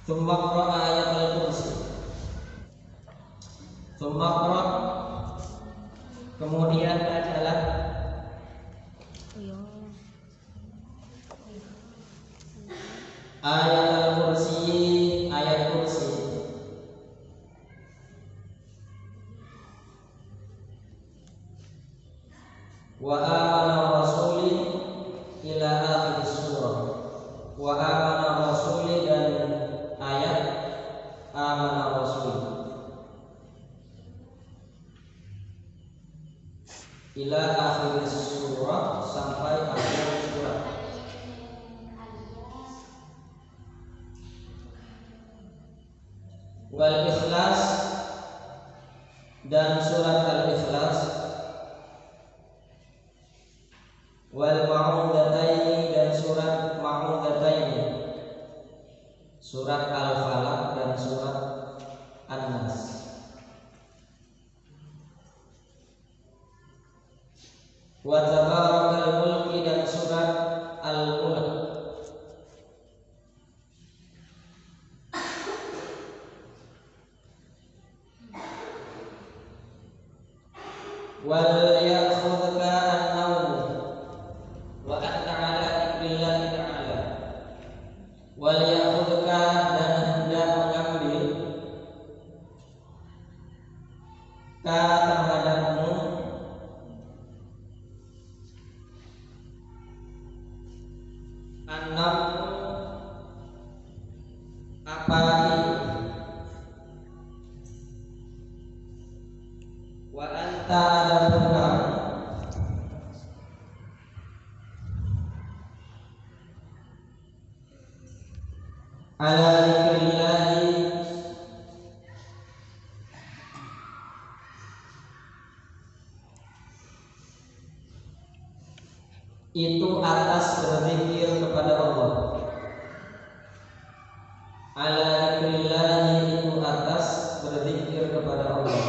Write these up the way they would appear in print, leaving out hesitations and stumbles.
Tsumma qra ayat al-kursi. Tsumma qra, kemudian bacalah ayat al-kursi, ayat kursi. Wa amana rasuli ila akhir surah. Wa amana rasuli, dan ayat amana rasul ila akhir surah, sampai akhir surah. Wal ikhlas, dan surat al-ikhlas. Wal ma'udataini, dan surat ma'udataini, surat al-falaq dan surat an-nas. Wa tabarakal mulki, dan surat al-mulk. Wal ya'khudka an-nawm wa anta ala dzikrillahi ta'ala. Wal ya'khudka, dan hendak mengambil ka terhadapmu an-nawm, apa itu, wa anta, dan kamu ala dzikrillahi, itu atas berzikir kepada Allah. Ala dzikrillahi, itu atas berzikir kepada Allah.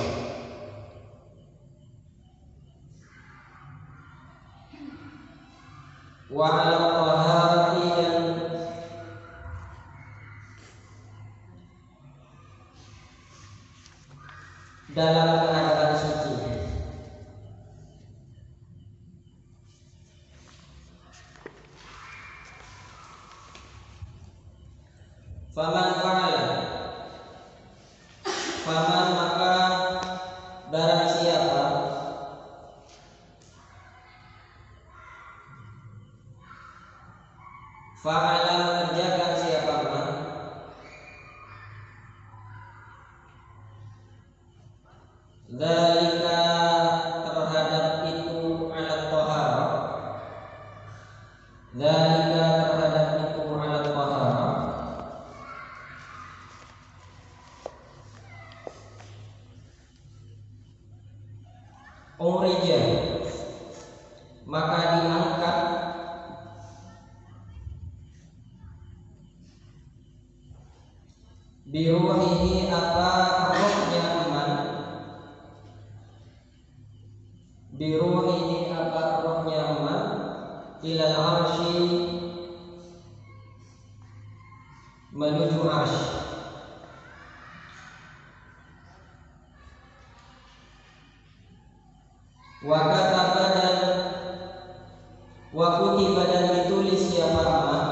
Wa ala taharati, dan dalam keadaan suci. Faman fa'ala, faman, maka barang siapa fa'ala, mengerjakan siapa man dzalika, terhadap itu, ala taharah, dzalika, terhadap itu, ala taharah, urija, maka diangkat biruhihi, apa rohnya man, biruhihi, apa rohnya man, ilal arsy, menuju arsy. Wa kataba, dan wa kutiba, dan ditulis siapa man,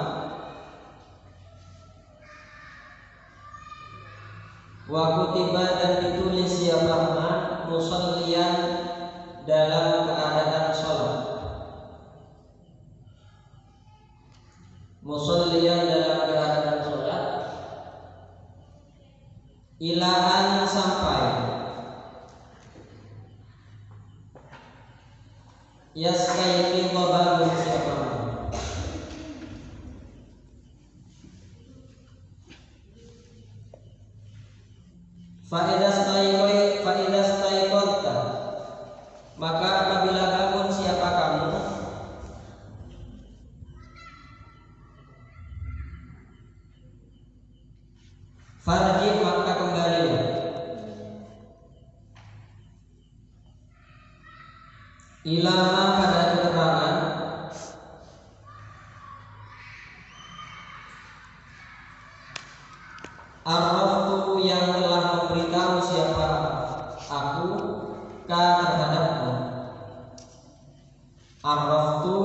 wa kutiba, dan ditulis siapa man, musalliyan, dalam keadaan salat, musalliyan, dalam keadaan salat, ilaan, sampai yastayqidha, bangun siapa man. Fa idza stayqadta, maka apabila bangun siapa kamu, farji, maka kembalilah, ilama, pada keterangan, Arraftu yang telah memberitahu siapa aku ka terhadapmu. Arraftu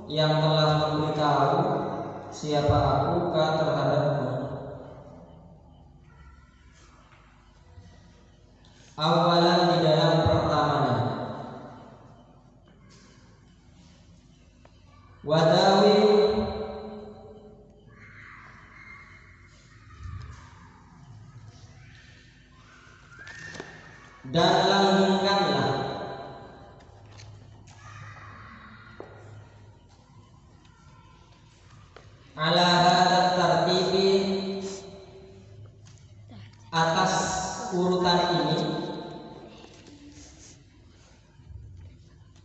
yang telah memberitahu siapa aku ka terhadapmu. Awalan di dalam pertamanya. Wadawi dan langgengkanlah ala hadzal tartibi atas urutan ini,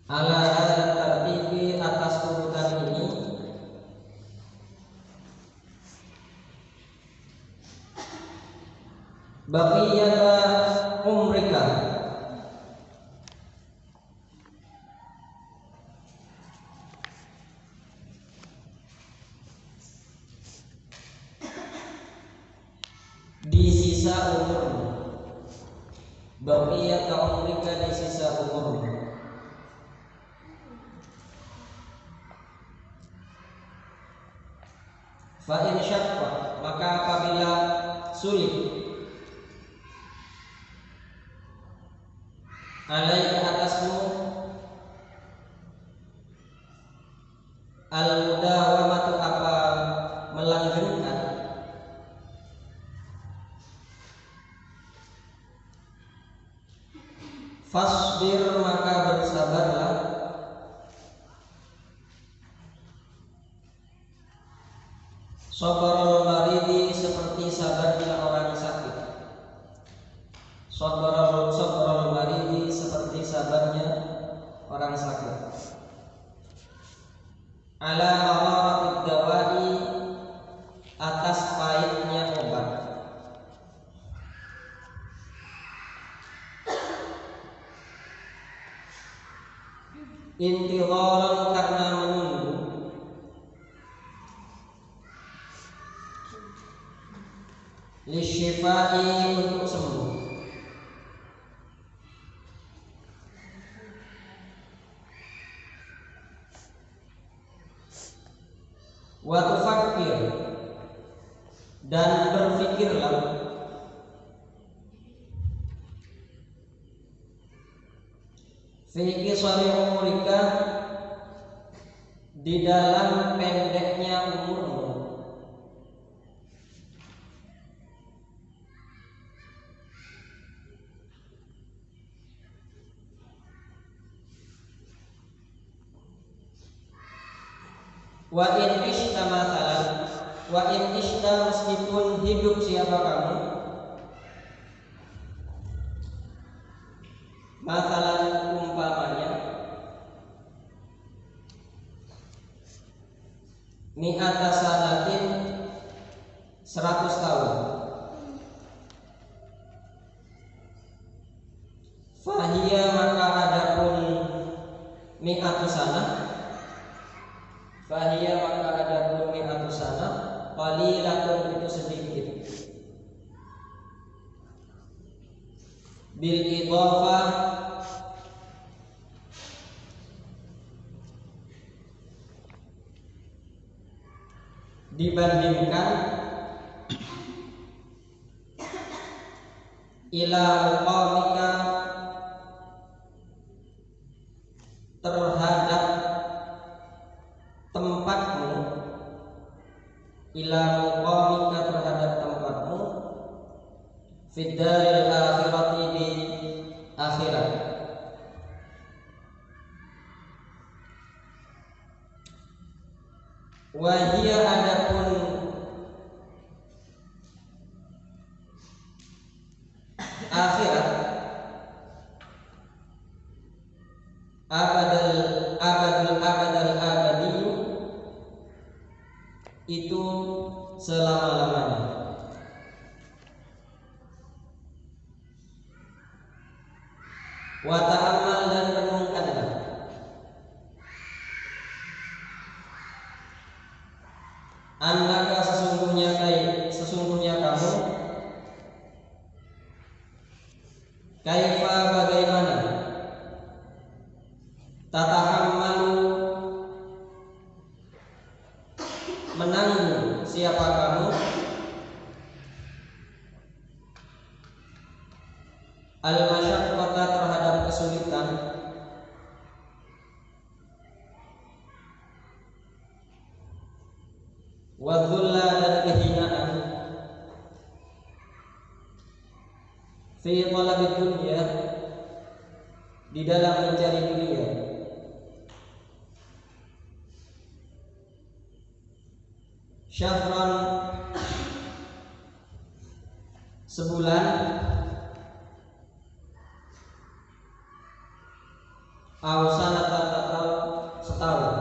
ala hadzal tartibi atas urutan ini, baqiyata umrika, di sisa umurmu. Baqiyata umrika, di sisa umurmu. Fa in syaqqa, maka apabila sulit, alaika atasmu, al-mudawamatu apa melanggengkan, fasbir maka bersabarlah, sabarul maridi seperti sabarnya orang sakit. Sabarul maridi seperti sabarnya orang sakit. Ala mawaratid dawai, atas pahitnya obat. Intidharan karena menunggu, lisyifai untuk sembuh. Wa tufakkir, dan berfikirlah, fi qisari umurika, di dalam pendeknya umurmu. Wa in ishta mathalan, wa in ishta meskipun hidup siapa kamu, mathalan umpamanya, mi'ata sanatin 100 tahun, fahiyya maka adapun mi'atu sanah, fahiyya maka adapun mi'atu sanah, qalilatun itu sedikit, bil idhafah dibandingkan ila muqamika terhadap tempatmu, ila muqamika terhadap tempatmu, fid daril akhirati di akhirat. Wahia adapun akhirat, abadal abadi, itu selama-lamanya. Wa ta'ammal, dan renungkanlah, annaka sesungguhnya kamu Kaifa bagaimana? Tatahammalu menanggung siapa kamu? Al-masyaqqata terhadap kesulitan. Wadzulla dan kehinaan. Fi talabid dunya, di dalam mencari dunia. Syahran sebulan, aw sanatan atau setahun.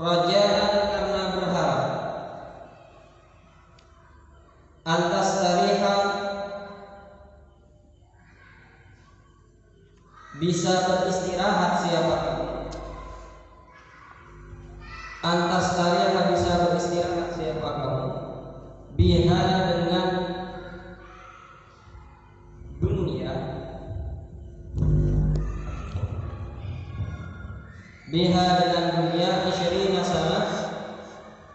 Rajaan karena berharap, antas tariha bisa beristirahat siapa kamu? Antas tariha bisa beristirahat siapa kamu? Biha dengan dunia, biha dengan dunia isyirina sana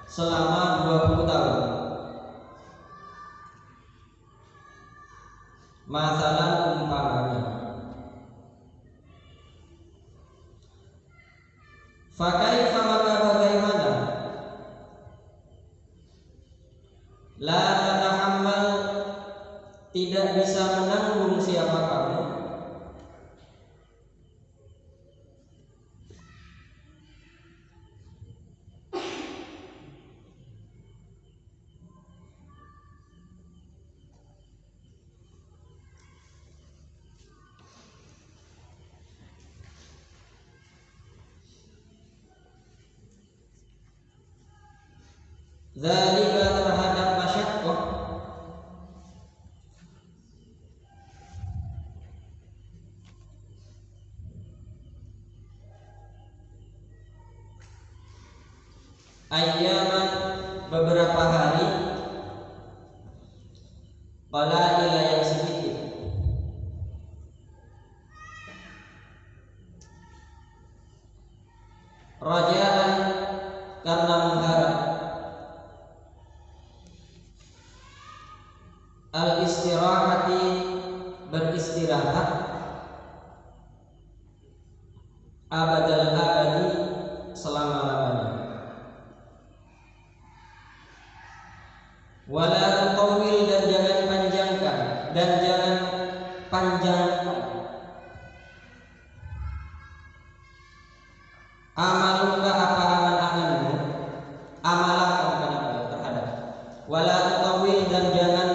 selama 20 tahun. Masalah umpamanya. Fakaifa maka bagaimana? La tatahammal tidak bisa menanggung siapa kamu? Zalika terhadap masyaqqah, ayyaman beberapa hari, qalaila yang sedikit. Rajaan karena mengharap, al-istirahati beristirahat, abadal abadi selama-lamanya. Wala tutawwil dan jangan panjangkan, dan jangan panjangkan. Amaluka apa amal-amalmu? Amalaka kenapa terhadap. Wala tutawwil dan jangan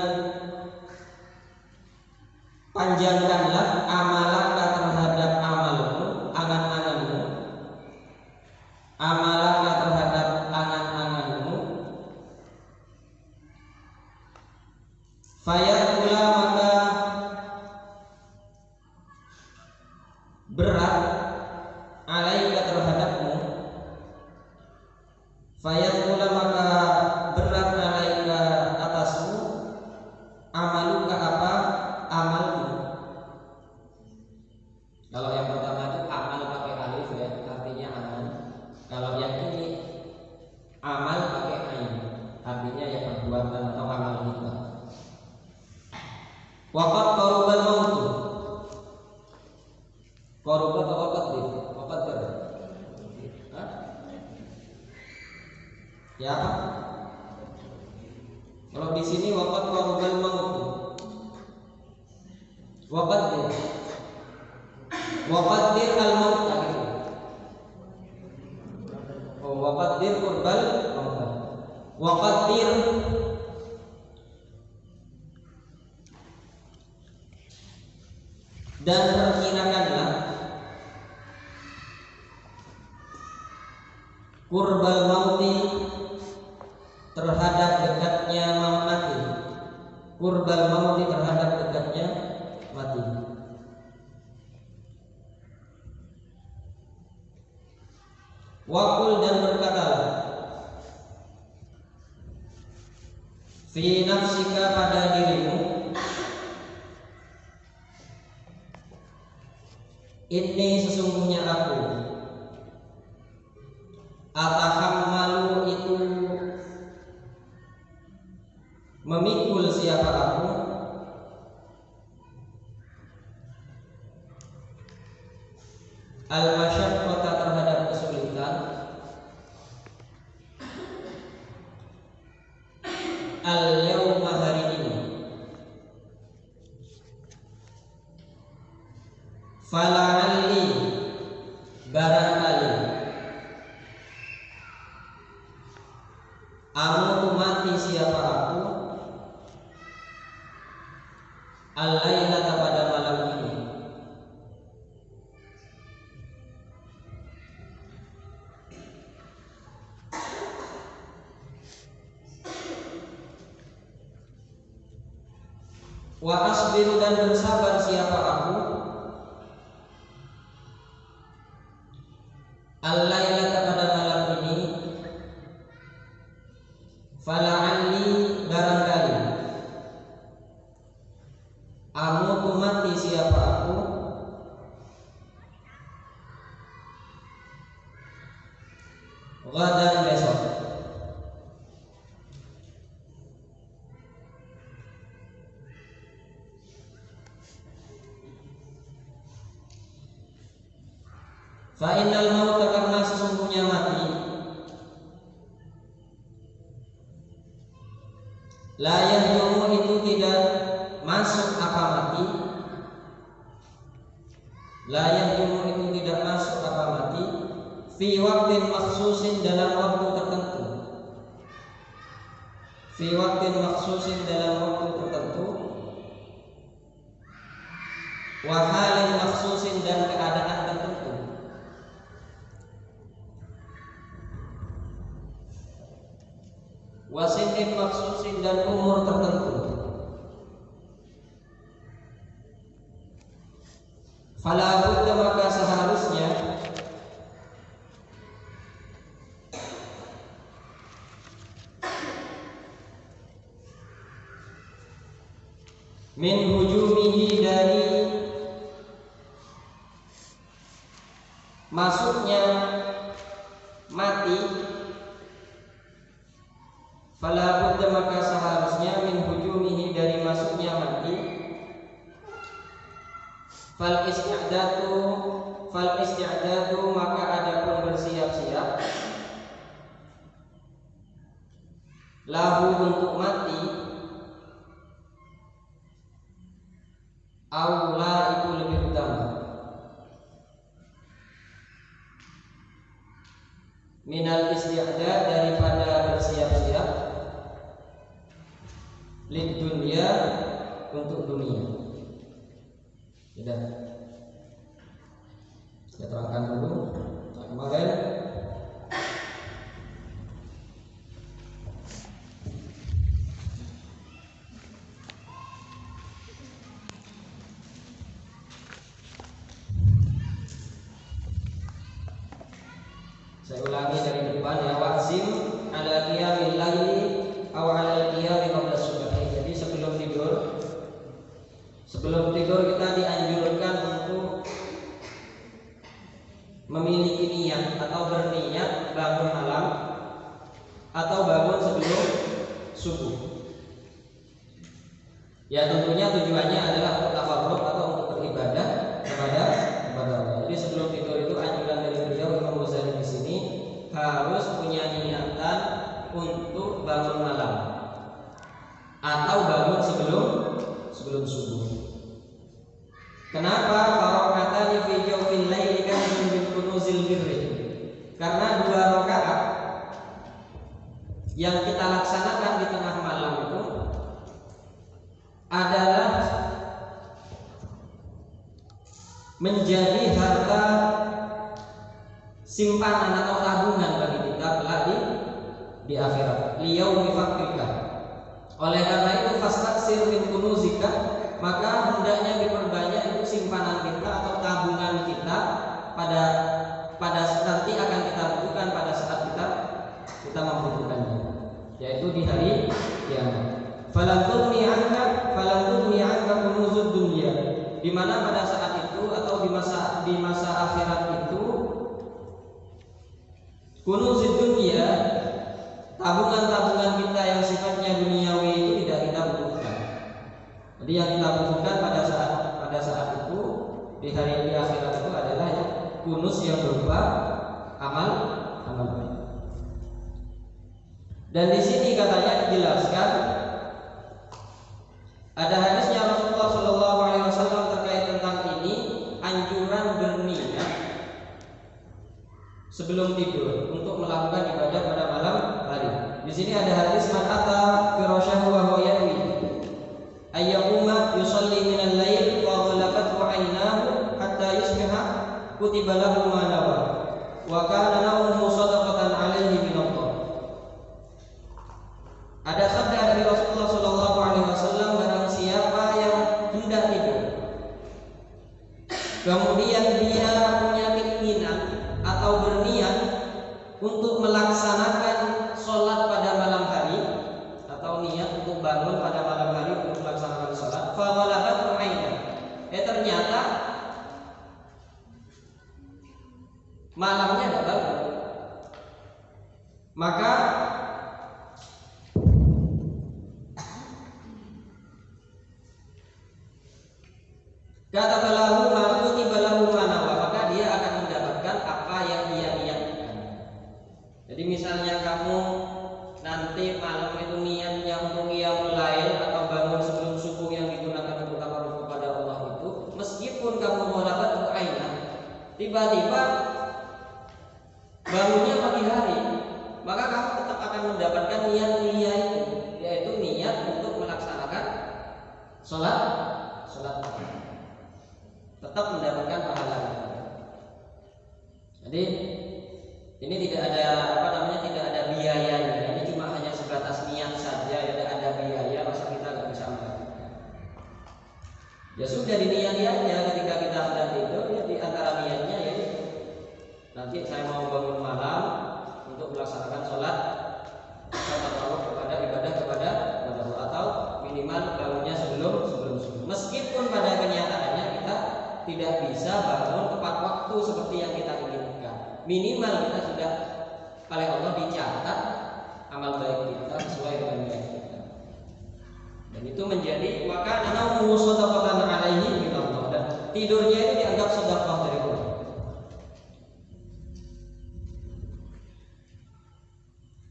panjangkanlah amalaka terhadap amalmu, angan-anganmu. Amalaka terhadap angan-anganmu. Fayakula maka berat alaika terhadapmu. Fayakula maka berat alaika atasmu. Amaluka apa amalmu. Kalau yang pertama itu amal pakai alif ya, artinya amal. Kalau yang ini amal pakai ain, artinya ya perbuatan atau amal kita. Waqad qarubal maut. Qarubat atau qadir? Qadir. Hah? Ya apa? Kalau di sini waqad qarubal maut. Waqadir. Waqadir al-maut. Oh, waqadir qurbal maut. Waqadir dan perkirakanlah qurbal mauti terhadap dekatnya mati. Qurbal mauti terhadap dekatnya mati. Waqul dan berkatalah fi nafsika pada dirimu, ini sesungguhnya aku, atahammalu itu memikul siapa aku, al-masyaqqata terhadap kesulitan, al-yawma hari ini, fala'alli barangkali, amu mati siapa aku, al-lailata pada malam ini. Wa asbiru dan bersabar siapa aku, al-lailata pada malam ini, fala'alli barangkali, amu mati siapa aku, ghadan besok. Fa innal mauta karena sesungguhnya mati, la yahdumu itu tidak masuk apa mati, la yahdumu itu tidak masuk apa mati, fi waktin maksusin dalam waktu tertentu, fi waktin maksusin dalam waktu tertentu, wa halin maksusin dan keadaan tertentu, wasinin maksusin dan umur tertentu. Fala budda maka seharusnya min hujumihi dari masuknya mati, fala budda maka seharusnya min hujumihi dari masuknya mati, fal isti'dadu maka ada pun bersiap-siap, lahu untuk mati, aula itu lebih utama, minal isti'dad daripada bersiap-siap, lid dunya untuk dunia. Sudah saya terangkan dulu. Kemarin saya ulangi dari depan ya, wa'zim ala qiyamil laili aw ala qiyami qabla subhi. Jadi sebelum tidur kita dianjurkan untuk memiliki niat atau berniat bangun malam atau bangun sebelum subuh. Ya tentunya tujuannya adalah untuk tafarruq atau untuk beribadah kepada Allah. Jadi sebelum tidur itu anjuran dari beliau Imam Ghazali di sini harus punya niatan untuk bangun malam atau bangun sebelum subuh. Kenapa? Faraqatani fi jawfil laili kanzun min kunuzil birri. Karena 2 rakaat yang kita laksanakan di tengah malam itu adalah menjadi harta simpanan atau tabungan bagi kita kelak di akhirat. Liyaumi fakrika. Oleh karena itu fastaksir min kunuzika, maka hendaknya diperbanyak itu simpanan kita atau tabungan kita pada nanti akan kita butuhkan pada saat kita membutuhkannya, yaitu di hari kiamat. falan tughni anka kunuzud dunya, di mana pada saat itu atau di masa akhirat itu kunuzud dunya, tabungan-tabungan kita yang sifatnya duniawi itu tidak kita butuhkan. Jadi yang kita butuhkan pada saat itu di hari di akhirat itu adalah yang kunuz yang berupa amal baik. Dan di sini katanya dijelaskan ada hadisnya Rasulullah Shallallahu Alaihi Wasallam terkait tentang ini, anjuran berniat sebelum tidur untuk melakukan ibadah pada malam hari. Di sini ada hadis man ata firasyahu wa huwa yanwi ayyuma yusalli min al-lail wa ghalaqathu 'aynahu hatta yusbiha kutiba lahu ma nawa wa kana nawmuhu shadaqatan 'alaihi min Allah. Ada sabda dari Rasulullah Shallallahu Alaihi Wasallam, barang siapa yang hendak tidur kemudian dia punya keinginan atau berniat untuk melaksanakan sholat pada malam hari atau niat untuk bangun pada malam hari untuk melaksanakan sholat, fawalabat ru'ayna, ternyata malamnya tidak bangun, maka kata balahu makuti balahu manawa, maka dia akan mendapatkan apa yang dia niatkan. Jadi misalnya kamu nanti malam itu niatnya untuk qiyamul lail atau bangun sebelum subuh yang digunakan untuk takarruf kepada Allah itu, meskipun kamu mulabat ru'ayna, tiba-tiba bangunnya pagi hari, maka kamu tetap akan mendapatkan niat mulia itu, yaitu niat untuk melaksanakan sholat tetap mendapatkan pahala. Jadi ini tidak ada tidak ada biayanya. Ini cuma hanya sebatas niat saja, tidak ada biaya, masa kita nggak bisa melakukan. Ya sudah, diniati aja ketika kita hendak tidur, ya di antara niatnya ya nanti saya mau bangun malam untuk melaksanakan sholat atau kepada ibadah kepada Allah, atau minimal bangunnya sebelum subuh. Meskipun pada kenyataannya kita tidak bisa bangun tepat waktu seperti yang kita inginkan, minimal kita sudah oleh Allah dicatat amal baik kita sesuai dengan niat kita, dan itu menjadi maka naumu shadaqatan 'alaihi min Allah, dan tidurnya itu dianggap sedekah dari Allah.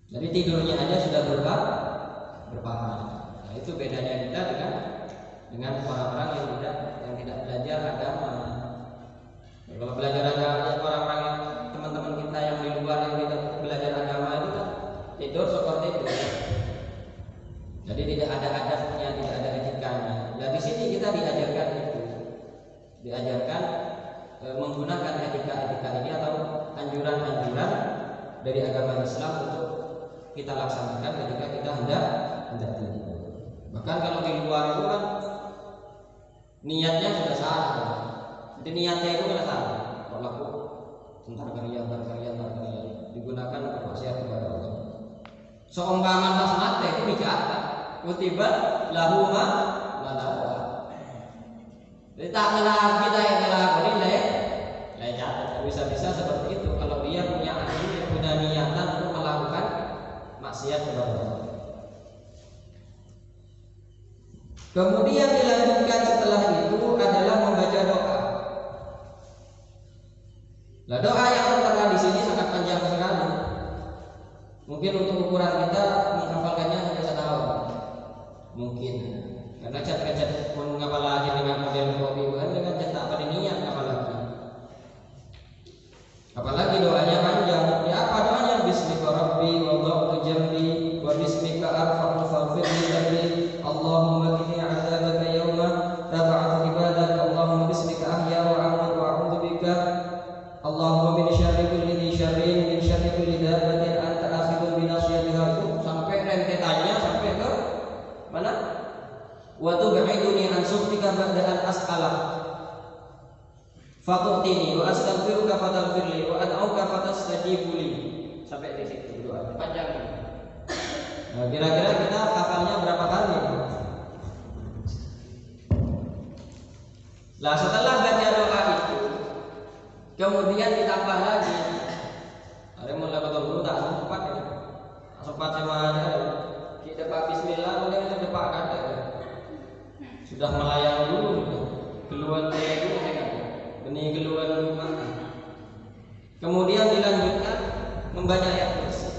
Jadi tidurnya aja sudah berpahala. Nah, itu bedanya kita dengan orang-orang yang tidak belajar agama. Kalau belajar agama, orang-orang yang teman-teman kita yang di luar yang tidak belajar agama itu kan tidur seperti itu. Jadi tidak ada adabnya, tidak ada etikanya. Dan di sini kita diajarkan itu, diajarkan menggunakan etika ini atau anjuran-anjuran dari agama Islam untuk kita laksanakan ketika kita hendak tidur. Bahkan kalau di luar itu kan niatnya sudah salah. Jadi niatnya itu kan salah. Kalau aku entar karya digunakan untuk maksiat kepada Allah. Seumpama pas mate itu dicatat kutiba lahu ma nawa. Jadi tak kenal kita yang ngelakuin lah catat. Bisa-bisa seperti itu kalau dia punya azam, punya niatan untuk melakukan maksiat kepada Allah. Kemudian dilanjutkan setelah itu adalah membaca doa. Nah, doa yang tertera di sini sangat panjang sekali. Mungkin untuk ukuran kita menghafalkannya sampai setahun. Mungkin karena cat-cat pun ngapal lagi dengan model kopi, bukan dengan cetak pada niat ngapal lagi. Apalagi doanya panjang. Ya apa doanya? Bismika rabbi wa wada'tu jambi wa bismika arfa'u faghfir li dhanbi Allahumma qini 'adzabaka yawma tab'ats ibadak Allahumma bismika ahya wa amut wa a'udzu bika Allahumma min syarri kulli dhi syarrin min syarri kulli dabbatin anta akhidun bi nasyatiha, sampai rentetannya sampai ke mana? Wa tub'iduni an sukhtika ba'da an as'ala fatu'tini wa astaghfiruka fataghfirli wa ad'uka fatastajibuli, sampai di situ doa panjang. Nah, kira-kira kita hafalnya berapa kali? Nah, setelah baca doa itu, kemudian ditambah lagi. Ada mulai betul dulu tak sempat ya. Sempat semuanya. Kita Pak Bismillah, kemudian kita Pak kata. Sudah melayang dulu, keluar dari itu benih keluar rumah. Kemudian dilanjutkan membaca ayat kursi.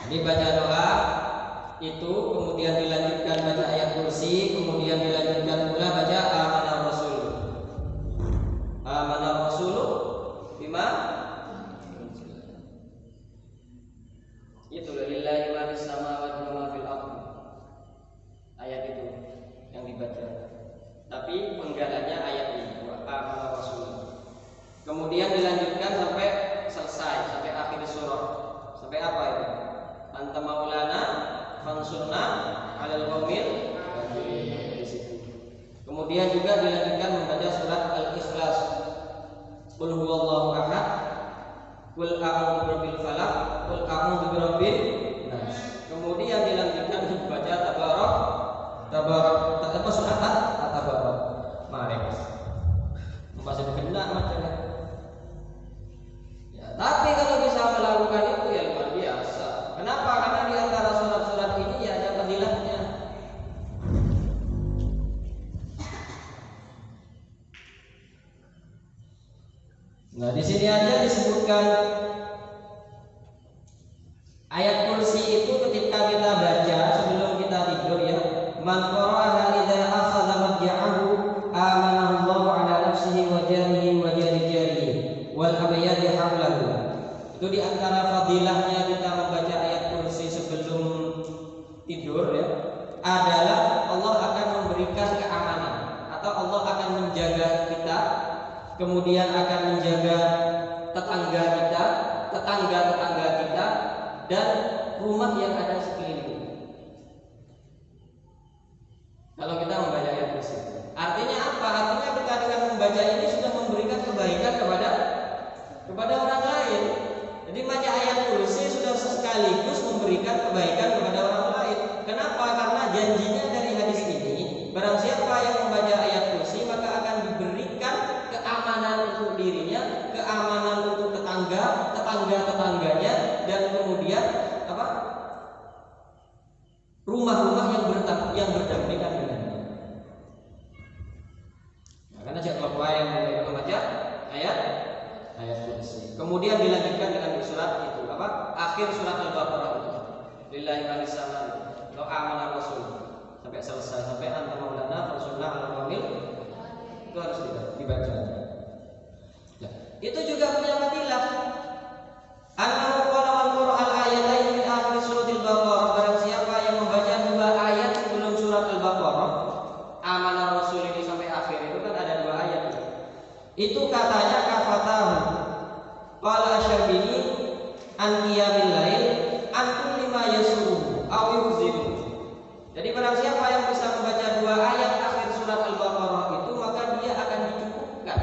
Jadi baca doa itu, kemudian dilanjutkan baca ayat kursi, kemudian dilanjutkan pula baca amanar rasul. Amanar rasul bima itu lillahi ma fis samawati wa ma fil ardi. Ayat itu yang dibaca. Tapi penggalanya ayat ini wa amanar rasul. Kemudian dilanjutkan sampai selesai, sampai akhir surah. Sampai apa itu? Anta maulana fansurna 'alal qaumil kafirin. Kemudian juga dilanjutkan membaca surat Al-Ikhlas. Qul huwallahu ahad, qul a'udzu birabbil falaq, qul a'udzu birabbin nas. Kemudian dilanjutkan membaca tabarak surat At-Tabarak. Mari. Masih kena macamnya. Ya, tapi kalau bisa melakukan itu ya luar biasa. Kenapa? Karena di antara surat-surat ini ya ada fadilahnya. Nah, di sini aja disebutkan ayat kursi itu ketika kita baca sebelum kita tidur ya. Man qara'aha idza akhadha madja'ahu amanahu Allahu 'ala nafsihi wa jarihi wa jari wal abyadi hawlahu. Itu di antara fadilahnya kita membaca ayat kursi sebelum tidur ya, adalah Allah akan memberikan keamanan atau Allah akan menjaga kita, kemudian akan menjaga tetangga kita, tetangga-tetangga kita dan rumah yang ada sekeliling. Kalau kita membaca ayat kursi, artinya apa? Artinya kita dengan membaca ini sudah memberikan kebaikan kepada orang lain. Jadi baca ayat kursi sudah sekaligus memberikan kebaikan kepada orang lain. Kenapa? Karena janjinya dari hadis ini, barang siapa yang membaca ayat kursi maka akan diberikan keamanan untuk dirinya, keamanan untuk tetangga-tetangganya, dan kemudian apa? Rumah-rumah yang berdampingan dengannya. Nah, karena kalau yang membaca ayat kursi. Kemudian dilanjutkan dengan surat itu apa? Akhir surat Al-Baqarah itu. Lillahi ma fis samawati wa amana rasul. Sampai selesai, sampai anta maulana rasulullah al-kamil. Itu harus dibaca. Ya. Itu juga punya fadilah. Annahu qala man qara'a al-ayatayn min akhir suratil Baqarah. Barang siapa yang membaca dua ayat sebelum surat Al-Baqarah, amana rasul ini sampai akhir itu kan ada dua ayat. Itu katanya kafatahu. Qala Asy-Syarbini an qiyamil lail an kulli ma yasuhu aw yuhzinu. Jadi barang siapa yang bisa membaca dua ayat akhir surat Al-Baqarah itu, maka dia akan dicukupkan.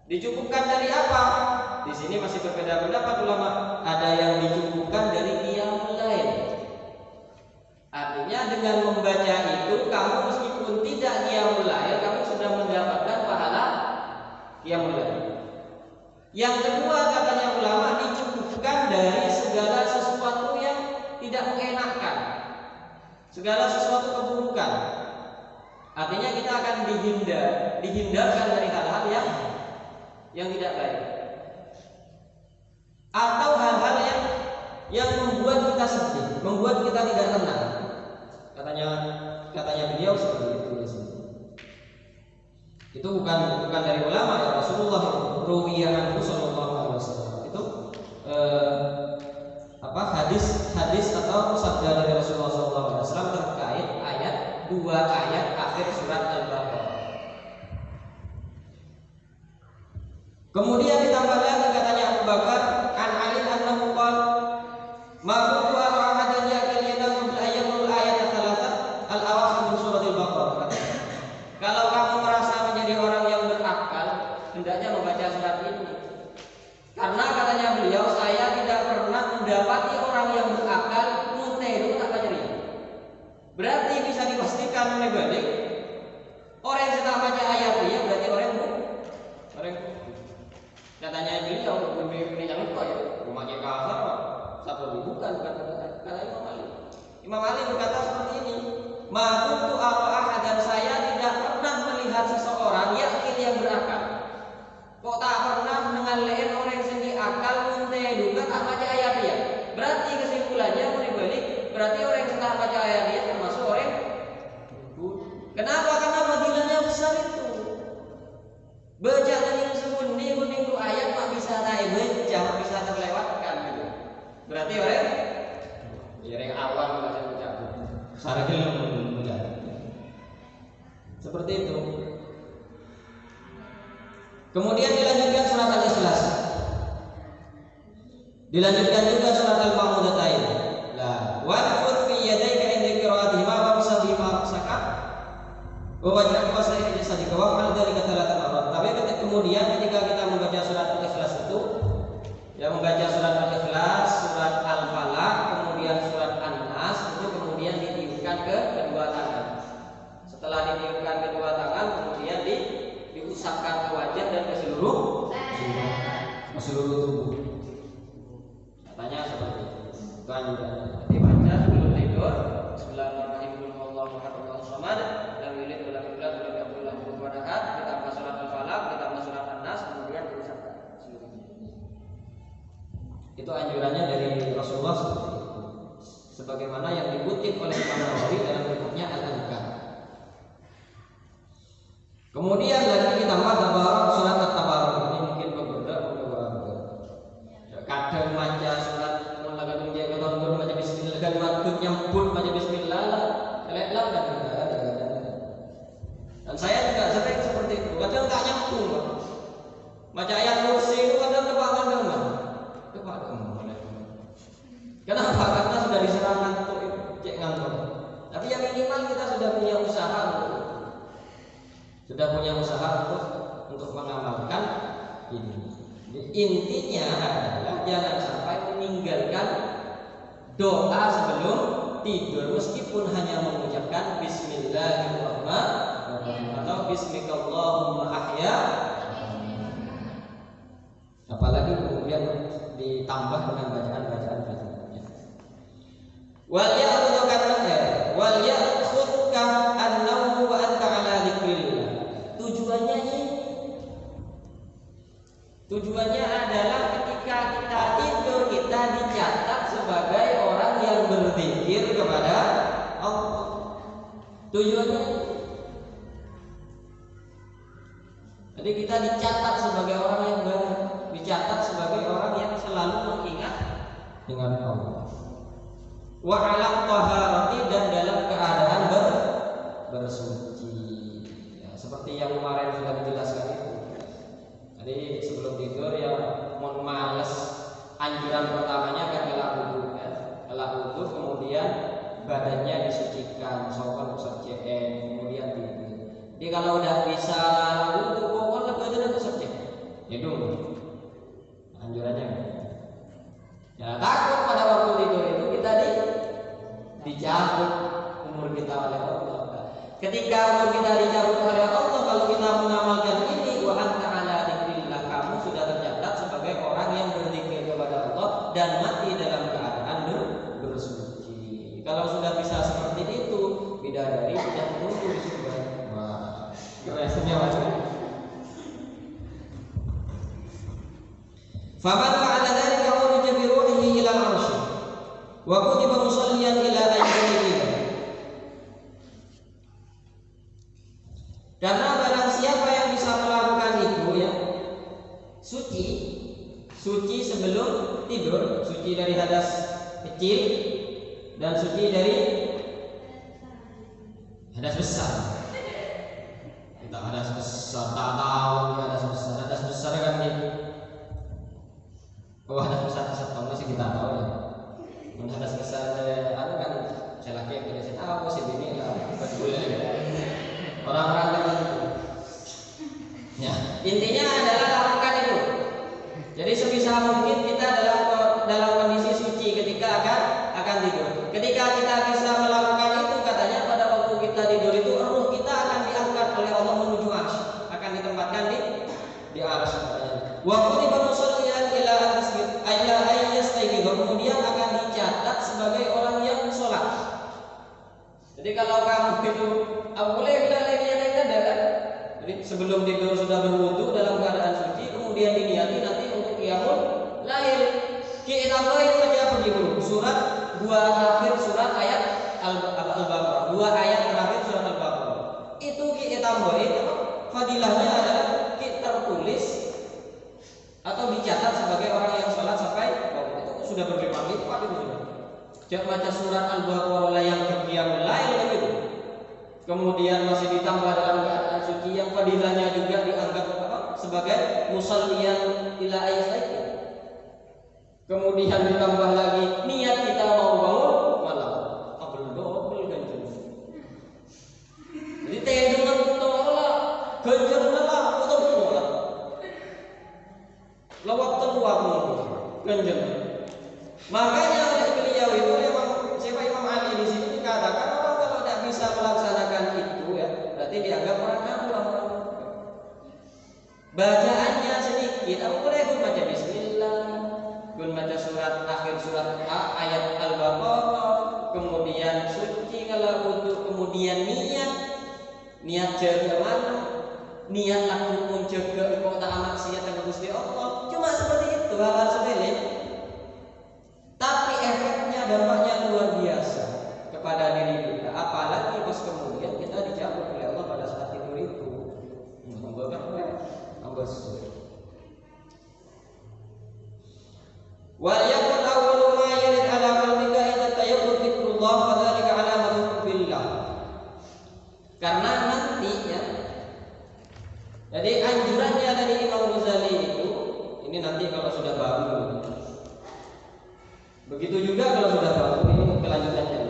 Dicukupkan dari apa? Di sini masih berbeda pendapat ulama. Ada yang dicukupkan dari qiyamul lail. Artinya dengan membaca itu kamu meskipun tidak qiyamul lail, kamu sudah mendapatkan pahala qiyamul lail. Yang kedua katanya ulama, dicukupkan dari segala sesuatu yang tidak mengenakan, segala sesuatu keburukan. Artinya kita akan dihindarkan dari hal-hal yang tidak baik, atau hal-hal yang membuat kita sedih, membuat kita tidak tenang. Katanya beliau seperti itu di sini. Itu bukan dari ulama ya, Rasulullah ruwiyan sallallahu alaihi wasallam. Itu hadis atau sabda dari Rasulullah sallallahu alaihi wasallam terkait dua ayat akhir surat Al-Baqarah. Kemudian ditambah lagi katanya Abu Bakar an Ali annahu qala ma kuntu ara ahadan yaqil yadahu bil ayyamul ayat tsalatsa al-awakhir min surat Al-Baqarah. Kalau kamu merasa menjadi orang yang berakal, hendaknya membaca surat ini. Karena katanya beliau, saya tidak pernah mendapati orang yang berakal ini yang itu ya, rumahnya kasar, satu bukan kata Imam Ali. Imam Ali berkata seperti ini, ma kuntu ara dan saya tidak pernah melihat seseorang yakin yang berakal. Kok tak pernah mengalih orang yang sendiri akal munte duga tak baca ayat dia. Berarti kesimpulannya berbalik, berarti orang yang tak baca ayat dia termasuk orang. Kenapa? Karena fadilahnya besar itu. Baca dengan sembunyi kuning ayat tak bisa naik baca, bisa terlewatkan gitu. Berarti orang awam baca baca. Saragil mudah. Seperti itu. Kemudian dilanjutkan surat Al-Ikhlas. Dilanjutkan juga surat Al-Ma'udatain. La wa'fud fi yadayka inda qira'atihima wa bisabi ma saka. Wa wajhaka wasa'id sadika wa fa'al dzalika thalatha marrat. Tapi kemudian ketika kita membaca surat Al-Ikhlas itu, ya membaca surat Al-Ikhlas, surat Al-Falaq, kemudian surat An-Nas itu kemudian ditiupkan ke kedua tangan. Setelah ditiupkan kedua tangan, kemudian diusapkan ke wajah dan ke seluruh tubuh. Katanya seperti itu. Itu anjurannya. Nanti baca sebelum tidur. Bismillahirrahmanirrahim. Allahu akbar, Allahu samad, lam yalid wa lam yulad wa lam yakul lahu kufuwan ahad. Ditambah surat Al-Falaq, ditambah surat An-Nas, kemudian diusapkan seluruhnya. Itu anjurannya dari Rasulullah seperti itu. Sebagaimana yang dikutip oleh Imam Nawawi dalam kitabnya Al-Adhkar. Kemudian lagi ditambah tabarok surat At-Tabarok. Ini mungkin berbeda. Kadang baca surat Mulakatum dia ketonton baca bismillah kan waktu nyambut baca bismillah lah. Keleklah kan ada. Dan saya juga sering seperti itu. Kadang tak nyambung. Baca ayat kursi itu kadang kebangan dengan. Kenapa? Karena sudah diserang ngantuk, cek ngantuk. Tapi yang minimal kita sudah punya usaha untuk mengamalkan ini. Intinya adalah jangan sampai meninggalkan doa sebelum tidur meskipun hanya mengucapkan Bismillahirrahmanirrahim atau Bismikallahumma ahya. Apalagi kemudian ditambah dengan bacaan-bacaan berikutnya. Wal ya'khudka an-nawmu wa anta 'ala dzikrillah. Tujuannya adalah ketika kita tidur kita dicatat sebagai orang yang berzikir kepada Allah. Tujuannya. Jadi kita dicatat sebagai orang yang dicatat sebagai orang yang selalu mengingat dengan Allah. Wa 'ala taharati dan dalam keadaan bersuci. Ya, seperti yang kemarin sudah dijelaskan itu. Jadi sebelum tidur ya mohon males, anjuran pertamanya kan elak wudu, kemudian badannya disucikan, sopan usap CN, kemudian tidur. Jadi kalau udah bisa wudu, pokoknya badannya usap CN. Itu anjurannya. Ya takut pada waktu tidur itu kita dicabut umur kita oleh Allah. Ketika umur kita dicabut oleh Allah, kalau kita mengamalkan ini, wa anta 'ala dzikrillah, kamu sudah tercatat sebagai orang yang berzikir kepada Allah dan mati dalam keadaan bersuci. Kalau sudah bisa seperti itu, bidadari sudah menunggu di surga. Wah, rasanya macam. Faman fa'ala dzalika urija bi ruhihi ila al-'arsy wa kutiba musalliyan ila ayyil. Karena barang siapa yang bisa melakukan itu ya suci sebelum tidur, suci dari hadas kecil dan suci dari hadas besar. Kita hadas besar tak tahu hadas besar kan ini. Oh hadas besar tahu sih kita tahu ya. Hadas besar ada kan saya laki yang tulisin apa sih ini lah orang-orang tertentu. Ya, intinya adalah lakukan itu. Jadi sebisa mungkin kita dalam kondisi suci ketika akan tidur. Ketika kita bisa melakukan itu, katanya pada waktu kita tidur itu ruh kita akan diangkat oleh Allah menuju arsy, akan ditempatkan di arsy. Wa kutiba musalliyan ila itu boleh bila lainnya ada kan? Jadi sebelum tidur sudah berwudu dalam keadaan suci, kemudian diniati nanti untuk qiyamul lail. Kita itu baca apa dulu? Surat dua akhir surat ayat Al-Baqarah. Dua ayat terakhir surat Al-Baqarah. Itu kita tambahin fadilahnya adalah kita tertulis atau dicatat sebagai orang yang sholat sampai itu sudah berlipat lipat itu sudah. Jangan baca surat Al-Baqarah yang qiyamul lail itu. Kemudian masih ditambah dalam keadaan suci yang fadilahnya juga dianggap sebagai musalliyan ila ayat. Kemudian ditambah lagi niat kita mau bangun malam double ganjil. Jadi dengan tolak ganjil lah atau tolak lawat terluar ganjil. Makanya oleh beliau itu memang siapa Imam Ali di sini dikatakan orang kalau tidak bisa melaksanakan itu ya berarti dianggap orang awam. Bacaannya sedikit, aku boleh baca Bismillah, baca surat akhir surat ayat Al-Baqarah, kemudian suci kalau wudu, kemudian niat jaga mana, niat laku pun jaga kok tak maksiat dengan Gusti Allah. Cuma seperti itu hal-hal sepele, tapi efeknya dampaknya luar biasa kepada diri kita. Apalagi pas kemudian kita dicabut oleh Allah pada saat tidur itu. Wal yakun awwalu ma yarid ala qalbika idza tayaqqun dzikrullah fadzalika alamatun billah. Karena nanti ya. Jadi anjurannya dari Imam Ghazali itu ini nanti kalau sudah bangun. Begitu juga kalau sudah bangun ini kelanjutannya.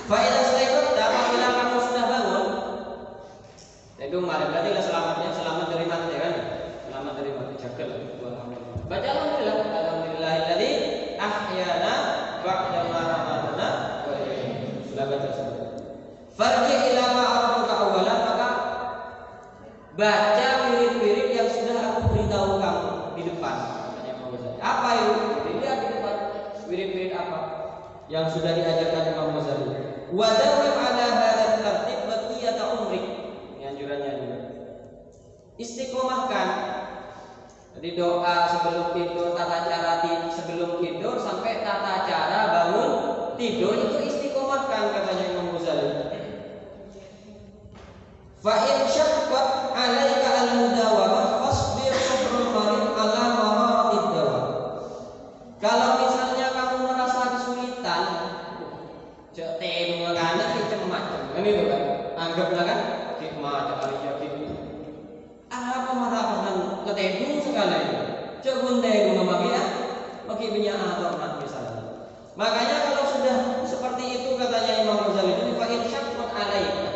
Faedah selain apabila kamu sudah bangun, itu kemarin berarti selamat dari mati kan? Selamat dari mati jagal. Baca alhamdulillahilladzi ahyana ba'da ma amatana wa ilayhi. Sudah baca semua. Farji ila ma arabuka awalan, maka baca wirid-wirid yang sudah aku beritahu kamu di depan. Apa itu? Dilihat di depan wirid-wirid apa yang sudah diajarkan Imam Ghazali. Wa dawam ala hadzal tartib baqiyata umrik. Ini anjurannya juga. Istiqomahkan. Jadi doa sebelum tidur, tata cara sebelum tidur sampai tata cara bangun tidur itu istiqomahkan katanya Imam Ghazali. Fa in syaqqat 'alaika al-mudawamah fasbir sabrul marid 'ala maratid dawa. Kalau misalnya kamu merasa kesulitan, temu ngana macam-macam. Kan itu kan. Anggaplah kan hikmah cari yakin. Apa marahan ketemu sekali. Cek bundai rumah bagi punya atau misalnya. Makanya kalau sudah seperti itu katanya Imam Ghazali itu fa in syaqqat 'alaika.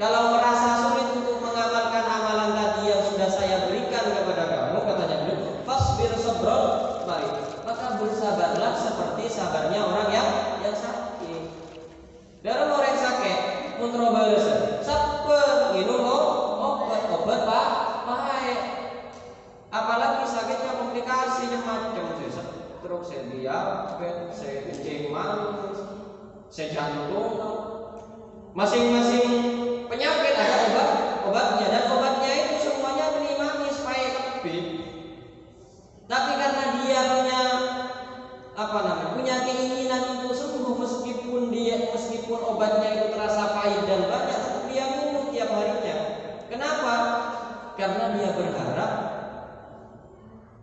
Kalau merasa sulit untuk mengamalkan amalan tadi yang sudah saya berikan kepada kamu, katanya beliau, fasbir sabrul marid. Maka bersabarlah seperti sabarnya orang yang sakit. Dalam orang sakit, muntrobalus, sabar, minum obat baik. Apalagi sakitnya komplikasi macam stroke, diabetes, kencing manis, jantung, masing-masing penyakit ada obatnya dan obatnya itu semuanya menimani supaya lebih. Tapi karena dia punya keinginan untuk sembuh meskipun obatnya itu terasa pahit dan banyak, tetap dia minum tiap harinya. Kenapa? Karena dia berharap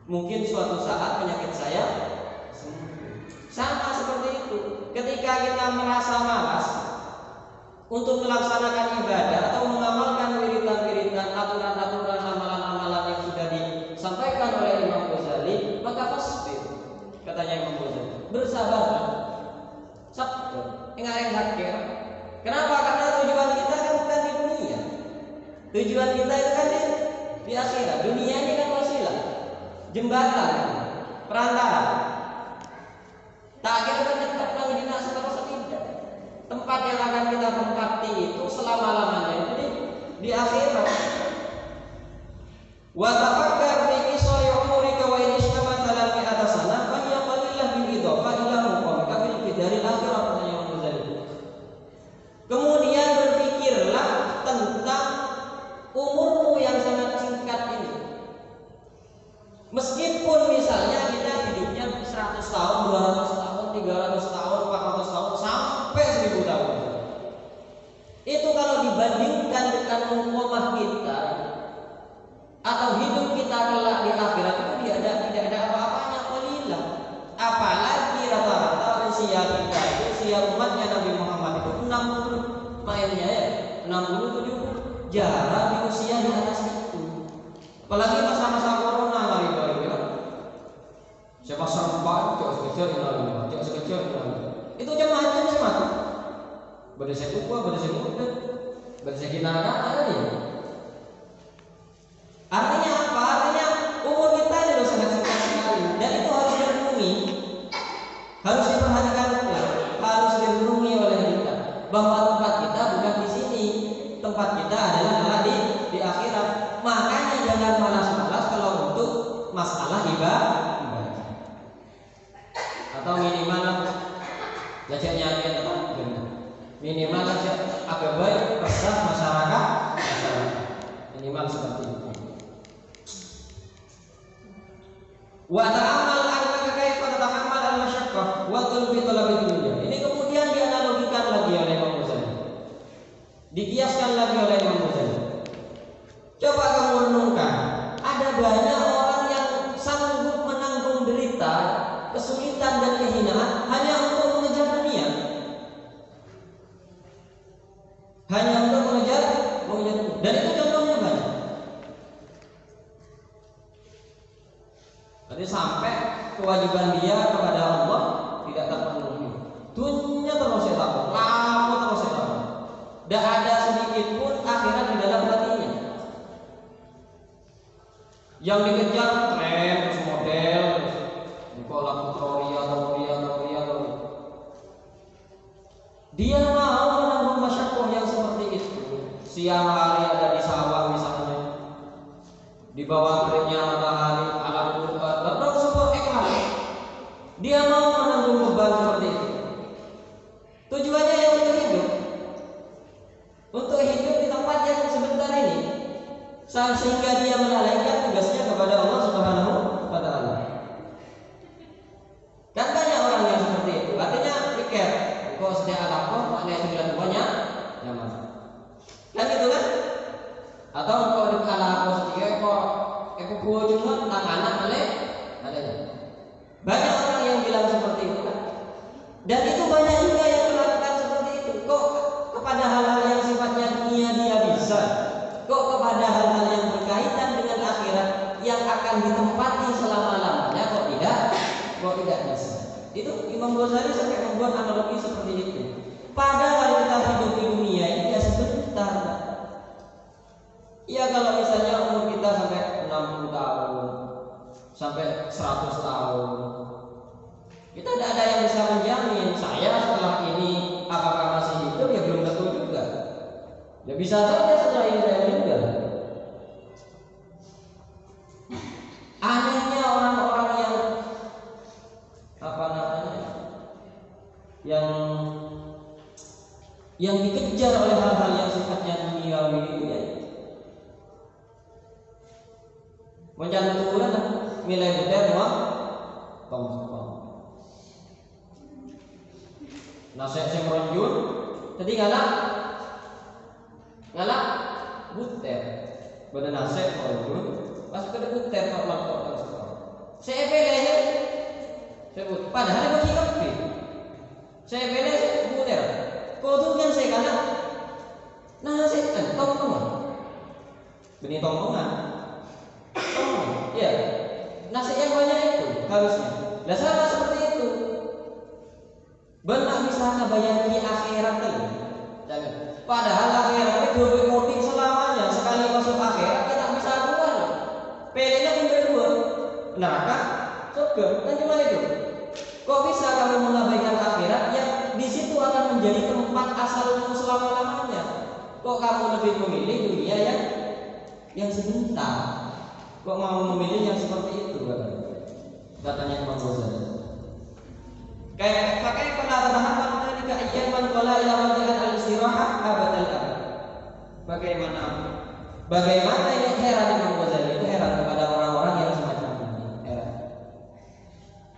mungkin suatu saat penyakit saya sembuh. Sama seperti itu. Ketika kita merasa malas untuk melaksanakan ibadah atau mengamalkan wiridan-wiridan, aturan-aturan, amalan-amalan yang sudah disampaikan oleh Imam Ghazali, maka fasbir, katanya Imam Ghazali, bersabarlah, sabar, ingat hakir. Kenapa? Karena tujuan kita kan bukan di dunia. Tujuan kita itu kan di akhirat. Dunia ini kan wasilah, jembatan, perantara. Tak kira kan tetap lagi dinasih tidak. Tempat yang akan kita tempati itu selama-lamanya itu di akhirat. Wa tafakkar fi qisari umurika wa in ishtamat dalam Itu kalau dibandingkan dengan muqamah kita atau hidup kita kelak di akhirat itu tidak ada apa-apanya, qalilah. Apalagi rata-rata usia kita itu, usia umatnya Nabi Muhammad itu 60 mainnya ya, 60-70, jarang di usia di atas itu. Apalagi masa-masa corona kali ya. Siapa serempak sekecil itu macam-macam sih mati. Berdasar tua, berdasar muda, berdasar kinara ada ya. Artinya apa? Artinya umur kita ini sangat singkat sekali, dan itu harus direnungi, harus diperhatikan, harus direnungi oleh kita bahwa tempat kita bukan di sini, tempat kita adalah di akhirat. Makanya jangan malas-malas kalau untuk masalah ibadah, atau minimal belajarnya minimal aja agak baik resah masyarakat minimal seperti itu. Wa ta'amal annaka kaifa tatahammal al-masyaqqah wa tulfi talabil dunya. Ini kemudian dianalogikan lagi oleh Imam Ghazali. Dikiaskan lagi oleh Imam Ghazali. Coba kamu renungkan, ada banyak orang yang sanggup menanggung derita, kesulitan dan kehinaan hanya untuk mengejar dunia. Hanya untuk mengejar dunia. Dan itu contohnya banyak. Jadi sampai kewajiban dia kepada Allah tidak terpenuhi. Dunia terus saya takut, lama terus saya takut. Tidak ada sedikit pun akhirat di dalam hatinya. Yang dikejar tren, terus model, pola Victoria. Dia mau menanggung masyakoh yang seperti itu. Siang hari ada di sawah misalnya, di bawah teriknya matahari, alam Quran, berdoa sebuah ikhlas. Dia mau menanggung beban seperti itu. Tujuannya yang untuk hidup di tempat yang sebentar ini, sehingga dia melalaikan tugasnya kepada Allah Subhanahu wa Ta'ala. Kan banyak orang yang seperti itu. Artinya pikir, kok setiap alakoh maknanya 9 duanya nyaman. Kan gitu kan? Atau kok di alakoh setiap kok gua cuma anak melek ada. Banyak orang yang bilang seperti itu kan. Dan itu banyak juga yang melakukan seperti itu. Kok kepada hal-hal yang sifatnya dunia dia bisa, kok kepada hal-hal yang berkaitan dengan akhirat yang akan ditempati selama-lamanya kok tidak bisa. Itu Imam Ghazali sampai membuat analogi seperti itu. Padahal kita hidup di dunia ini ya sebentar. Ya kalau misalnya umur kita sampai 60 tahun, sampai 100 tahun, kita tidak ada yang bisa menjamin saya setelah ini apakah masih hidup, ya belum tentu juga. Ya bisa saja setelah ini saya meninggal. Anehnya orang-orang yang yang dikejar oleh hal-hal yang sifatnya duniawi itu ya. Mencantum tuburan nilai betul uang tom. Nasihat saya meronjur, jadi ngalak buter, pada nasihat meronjur, pas ke buter kok melakukan sekolah. Saya pilih, sebut, padahal bagi kopi. Saya pilih buter. Kau tuh kan saya kalah. Nah saya kan tongkongan. Benih tongkongan. Ya. Nasi yang banyak itu harusnya. Nah sama seperti itu. Benar bisa ngebayangin akhirat tadi. Jangan. Padahal akhirat itu 2 kodik selamanya. Sekali masuk akhirat kita bisa keluar. Pilihnya pun 2. Neraka, surga. Kan cuma itu. Kok bisa kamu mengabaikan akhirat yang di situ akan menjadi tempat asalmu selama-lamanya? Kok kamu lebih memilih dunia yang sebentar? Kok mau memilih yang seperti itu? Katanya Imam Ghazali. Kayak pakai penatahan ketika ayyaman qala ila wajhan al-istirahat abadal abad. Bagaimana ini heran Imam Ghazali itu heran kepada orang-orang yang semacam ini. Heran.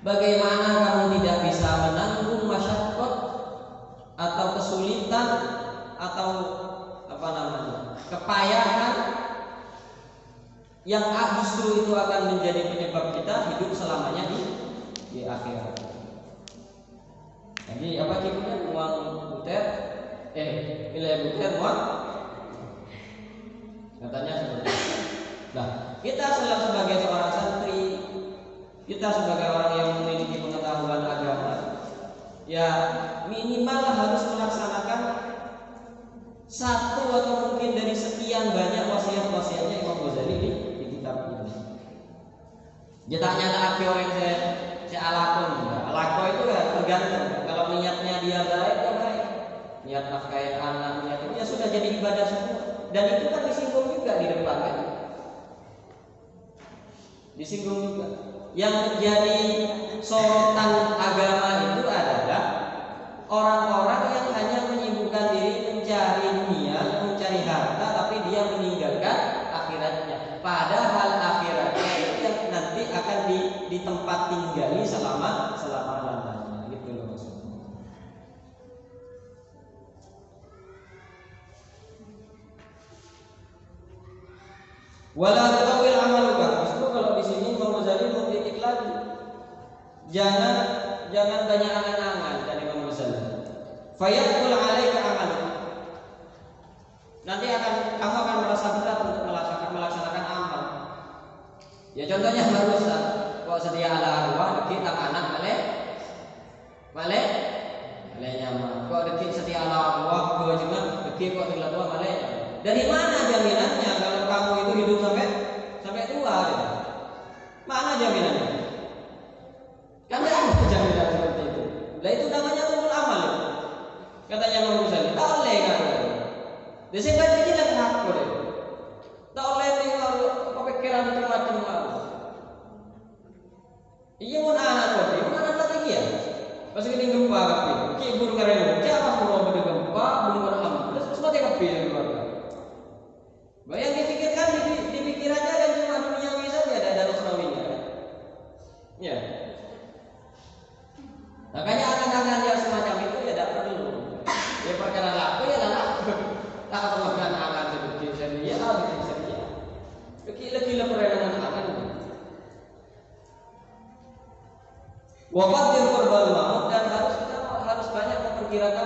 Bagaimana kamu tidak bisa menanggung masyaqqat atau kesulitan atau kepayahan yang justru itu akan menjadi penyebab kita hidup selamanya di akhirat. Jadi apa kipunya uang butet, nilai butet uang katanya seperti itu. Nah, kita sebagai seorang santri, kita sebagai orang yang memiliki pengetahuan agama, ya minimal harus melaksanakan satu atau mungkin dari sekian banyak wasiat-wasiatnya Imam Ghazali di kitab ini. Dia tak nyata orang saya alakon itu ya tergantung. Kalau niatnya dia baik ya baik, niat nafkahin anak, niat itu ya sudah jadi ibadah semua. Dan itu kan disinggung juga di depan kan, disinggung juga. Yang menjadi sorotan agama itu adalah orang-orang yang hanya menyibukkan diri mencari dunia, mencari harta, tapi dia meninggalkan akhiratnya. Padahal akhiratnya itu yang nanti akan di tempat tinggali selama-lamanya. Gitu loh maksudnya. Wala tatawil amaluka. Justru kalau di sini Imam Ghazali mengkritik lagi. Jangan banyak angan-angan dari Imam Ghazali. Fayaqul 'alaika amal. Nanti kamu akan merasa berat untuk melaksanakan amal. Ya contohnya barusan, kok sedia ala arwah dikit tak anak male nyaman. Kok dikit sedia ala arwah ke juga dikit kok tinggal tua male. Dari mana jaminannya kalau kamu itu hidup sampai tua? Ya? Mana jaminannya? Kan ada jaminan seperti itu. Lah itu namanya tulul amal. Ya? Katanya Imam Ghazali, tak oleh kan? Dia sebab ini lah hak boleh. Tak oleh tinggal kepikiran macam-macam. Iya mau anak boleh, mau anak lagi ya. Pas ini gempa kapi, kibur keren. Siapa mau pada gempa, belum ada amal. Semua dia kapi yang keluarga. Bayang dipikirkan, dipikirannya dan cuma duniawi saja, ada ukhrawinya. Ya. Makanya angan-angan yang semacam itu ya tidak perlu. Ya perkara laku ya laku. Tak perlu angan sedikit saja, sedikit saja. Gila-gila peredaran angan. Wafat yang korban maut dan kita harus banyak memperkirakan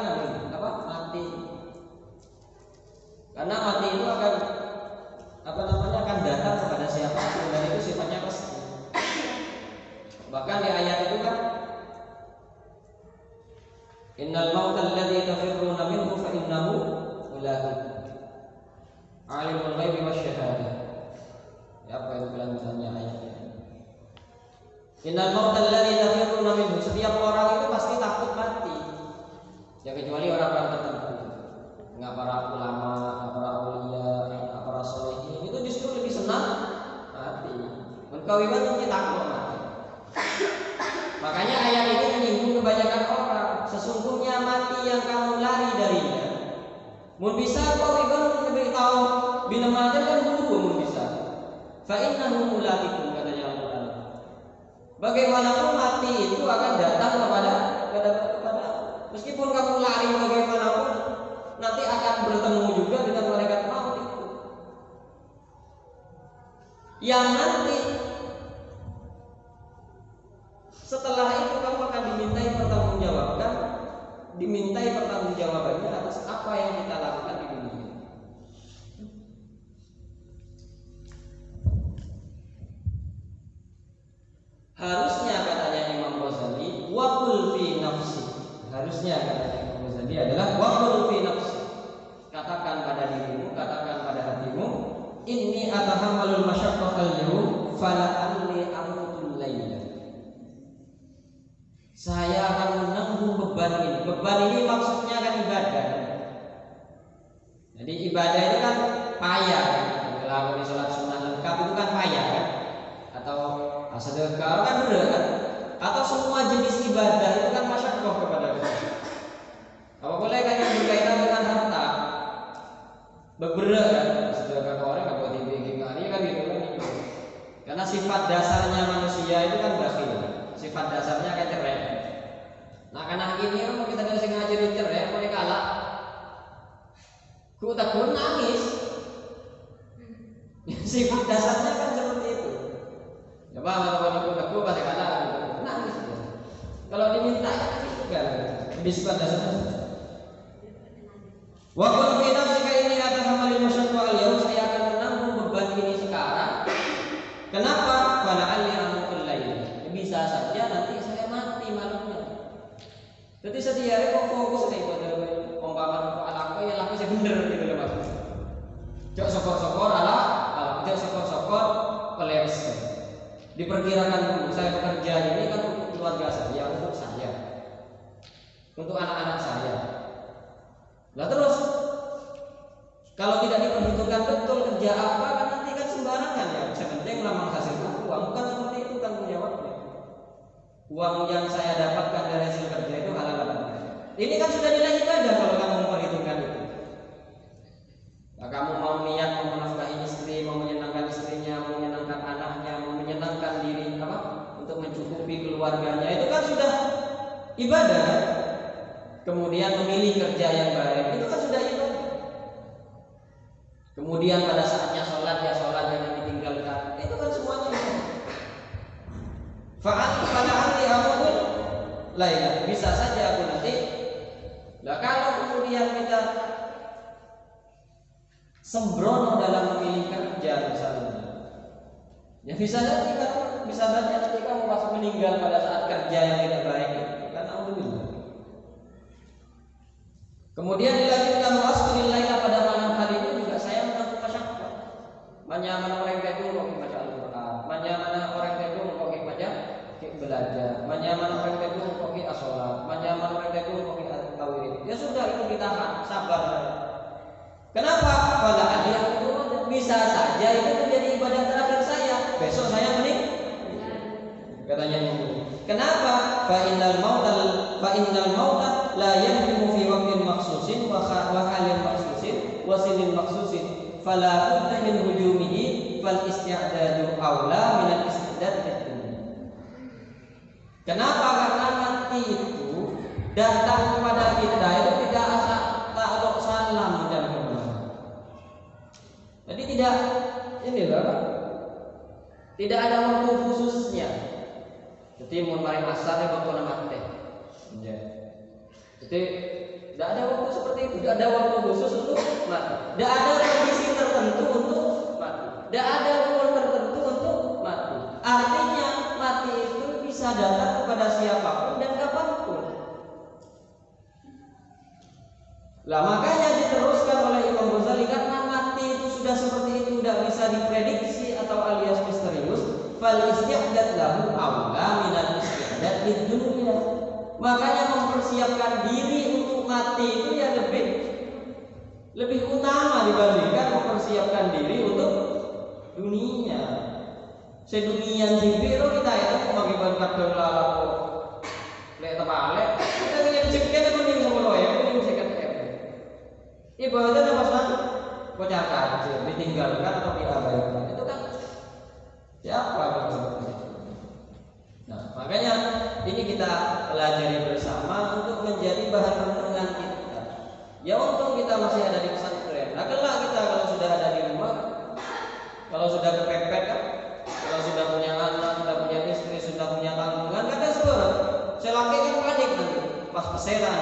mati. Karena mati itu akan akan datang kepada siapapun dan itu sifatnya pasti. Bahkan di ayat itu kan, innal mautal ladzi tafirruna minhu fa innahu mulaqikum. Alimul ghaibi wasyahadah. Ya apa itu kelanjutannya ayatnya? Innal mautal ladzi tafirruna minhu, setiap orang itu pasti takut mati. Ya kecuali orang-orang tertentu. Enggak para ulama, para aulia, para sholihin itu justru lebih senang mati. Mengkawiman mungkin takut mati. Makanya ayat ini menyinggung kebanyakan orang. Sesungguhnya mati yang kamu lari darinya, mun bisa kau ibarat lebih tahu bila mati kan tunggu mun bisa. Fa innahu mulaqikum katanya Al-Qur'an. Bagaimanapun mati itu akan datang kepada meskipun kamu lari bagaimanapun nanti akan bertemu juga dengan malaikat maut itu. Yang nanti setelah itu kamu akan dimintai pertanggungjawabannya atas apa yang kita lakukan di dunia. Harusnya katanya Imam Ghazali, waqul fi nafsi. Harusnya katanya Imam Ghazali adalah waqul fi nafsi. Katakan pada dirimu, katakan pada hatimu, inni atahammalul masyaqqatal yawm fala alli amutul laila. Saya akan menanggung beban ini. Beban ini maksudnya kan ibadah. Jadi ibadah itu kan payah. Kalau di sholat sunnah lengkap itu kan payah kan? Atau sedekah kan berat kan? Atau semua jenis ibadah itu kan masyaqqah kepada kita. Apa boleh kan yang berkaitan dengan harta? Beberat kan? Sedekah ke orang apa dibikin hari kan gitu kan? Karena sifat dasarnya manusia itu kan bakhil. Sifat dasarnya kan cerai. Nah karena gini kan kita nggak sengaja cerai, boleh kalah. Ku takut nangis. Sifat dasarnya kan seperti itu. Ya bang, kalau ikut aku pasti kalah gitu. Nangis dia. Kalau diminta kan di sifat dasarnya. Waktu fi nafsika ini atahammali masyaqqa al-yawm, saya akan menanggung beban ini sekarang. Kenapa? Fala alli amul lail. Bisa saja nanti saya mati malamnya. Jadi setiap hari kok fokus kayak pada umpama anak ya laku saya bener gitu loh Mas. Jok sokor-sokor ala jok sokor-sokor peles. Diperkirakan saya bekerja ini kan untuk keluarga saya, untuk saya, untuk anak-anak saya. Nah terus kalau tidak diperhitungkan betul kerja apa kan nanti kan sembarangan ya. Sebenarnya memang menghasilkan uang, bukan seperti itu tanggung jawabnya. Uang yang saya dapatkan dari hasil kerja itu halal apa tidak? Ini kan sudah nilai ibadah kalau kamu memperhitungkan itu. Nah, kamu mau niat mau menafkahi istri, mau menyenangkan istrinya, mau menyenangkan anaknya, mau menyenangkan diri apa? Untuk mencukupi keluarganya, itu kan sudah ibadah. Kemudian memilih kerja yang baik, itu kan sudah ibadah. Kemudian pada saatnya sholat ya sholat, jangan ditinggalkan, itu kan semuanya ibadah. Fa'alti amul lain, bisa saja aku nanti. Nah kalau kemudian kita sembrono dalam memilih kerja misalnya, ya bisa saja nanti kamu pas meninggal pada saat kerja yang tidak baik itu kan alhamdulillah. Kemudian dilanjutkan wasqil laila, pada malam hari ini juga saya menanggung masyarakat. Mana orang itu kok baca Al-Qur'an, mana orang itu kok baca belajar, mana orang itu kok sholat, mana orang itu kok tauhid. Ya sudah itu ditahan, sabar. Kenapa? Pada akhir itu bisa saja itu menjadi ibadah terakhir saya. Besok saya meninggal. Katanya itu. Kenapa? Fa innal mauta la yahimu fi waqtin maksusin wa halin maksusin wa sinin maksusin fala budda min hujumihi fal isti'dadu aula min al istidad lid-dunya. Kenapa? Karena mati itu datang kepada kita itu tidak asal ta'alluq salam dan hormat. Jadi tidak tidak ada waktu khususnya. Jadi mun mari asar waktu nama teh. Ya. Jadi tidak ada waktu seperti itu, tidak ada waktu khusus untuk mati. Tidak ada kondisi tertentu untuk mati. Tidak ada umur tertentu untuk mati. Artinya mati itu bisa datang kepada siapapun dan kapanpun. Lah makanya diteruskan oleh Imam Ghazali, karena mati itu sudah seperti itu, tidak bisa diprediksi atau alias misterius. Fal isti'dad lahu aula minal isti'dad lid-dunya. Makanya mempersiapkan diri untuk mati itu ya lebih utama dibandingkan mempersiapkan diri untuk dunia. Sedunia sipiro kita itu mengakibat kadang lalu lek tebalik kita ingin ceknya mending sama ya mending sekat ibadah apa san bocah kecil ditinggalkan atau diabaikan itu kan siapa yang seperti itu. Nah makanya ini kita pelajari bersama untuk menjadi bahan renungan kita. Ya untung kita masih ada di pesantren. Nah kelak kita kalau sudah ada di rumah, kalau sudah kepepet kan, kalau sudah punya anak, sudah punya istri, sudah punya tanggungan, kadang suara selaki kan panik nanti pas peseran,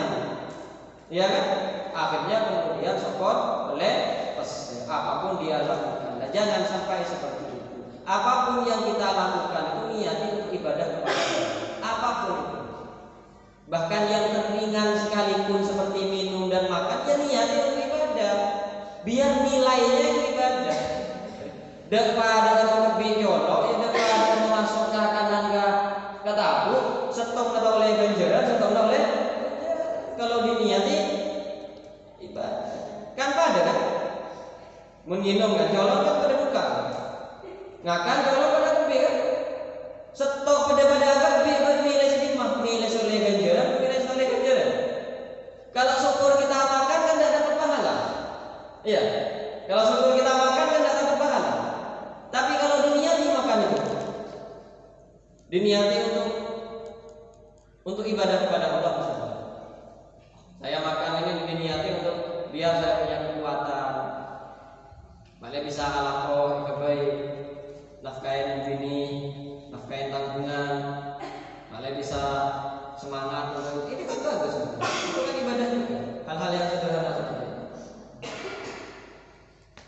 ya kan? Akhirnya kemudian sokor oleh peser. Apapun dia lakukan, nah, jangan sampai seperti itu. Apapun yang kita lakukan itu niatnya untuk ibadah kepada Allah. Apapun itu. Bahkan yang ringan sekalipun seperti minum dan makan, ya niatnya untuk ibadah. Biar nilainya itu ibadah. Daripada lebih nyolok, ya daripada masuk ke kanan ke tabu, setong atau oleh ganjaran, setong oleh kalau diniati ibadah. Kan pada kan? Menginum kan, nyolok kan pada buka. Ngakan nyolok pada kebi kan? Stok pada agak nilai sedikit nilai soleh ganjaran, nilai soleh ganjaran. Kalau syukur kita makan kan tidak dapat pahala. Iya. Kalau syukur kita makan kan tidak dapat pahala. Tapi kalau diniati makan itu, diniati untuk ibadah kepada Allah misalnya. Saya makan ini diniati untuk biar saya punya kekuatan, malah bisa alaqoh kebaik.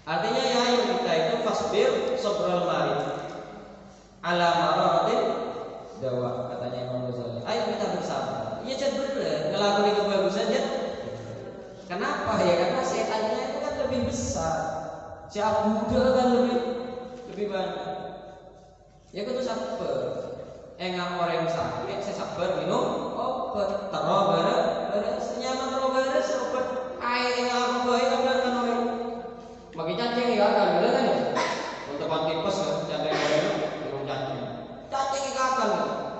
Artinya ya ayo kita itu fasbir sabrul marid ala maradatin dawa, katanya Imam Ghazali. Ayo kita bersabar. Iya jan bener ngelakuin kebagusan jan. Kenapa ya? Karena setannya itu kan lebih besar. Si Abu kan lebih banyak. Ya kudu sabar. Enggak orang sakit, saya sabar minum obat. Terus beres nyaman terus beres obat. Air yang aku baik apa kan orang. Bagi cacing ya kan, bener kan ya? Untuk tipes kan cacing orang minum cacing. Cacing kapan?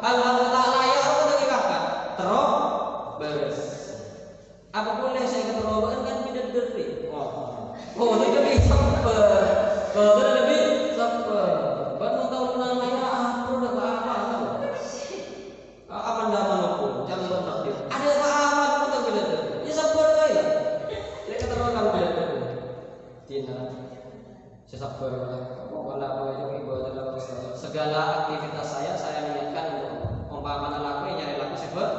Hal-hal tak layak apa tak kapan? Terus beres. Apa boleh saya keterobaan kan tidak deri. Oh itu lebih sabar. Kalau lebih sabar. Baru tahu namanya apa udah apa aman dah manapun, jangan bernafsu. Ada apa aman pun tak boleh. Ya sabar aja. Dia keterobaan boleh. Tina, saya sabar lah. Pokoknya aku itu ibadah dalam segala aktivitas saya niatkan untuk umpama laku nyari laku sebab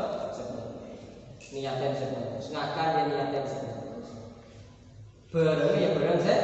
niatin sebab sengakan ya niatin sebab bareng ya bareng saya